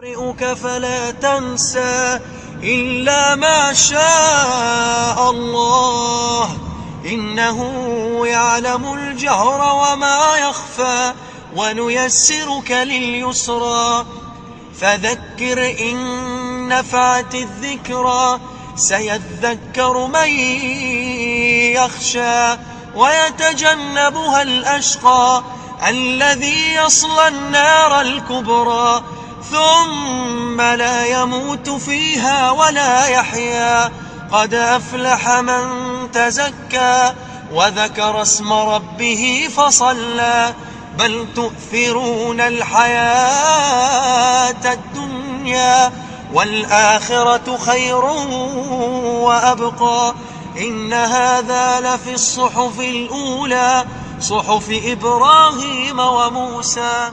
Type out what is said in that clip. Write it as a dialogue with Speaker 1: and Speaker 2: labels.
Speaker 1: أقرئك فلا تنسى إلا ما شاء الله، إنه يعلم الجهر وما يخفى، ونيسرك لليسرى. فذكر إن نفعت الذكرى، سيذكر من يخشى، ويتجنبها الأشقى الذي يصلى النار الكبرى، ثم لا يموت فيها ولا يحيا. قد أفلح من تزكى وذكر اسم ربه فصلى، بل تؤثرون الحياة الدنيا والآخرة خير وأبقى. إن هذا لفي الصحف الأولى، صحف إبراهيم وموسى.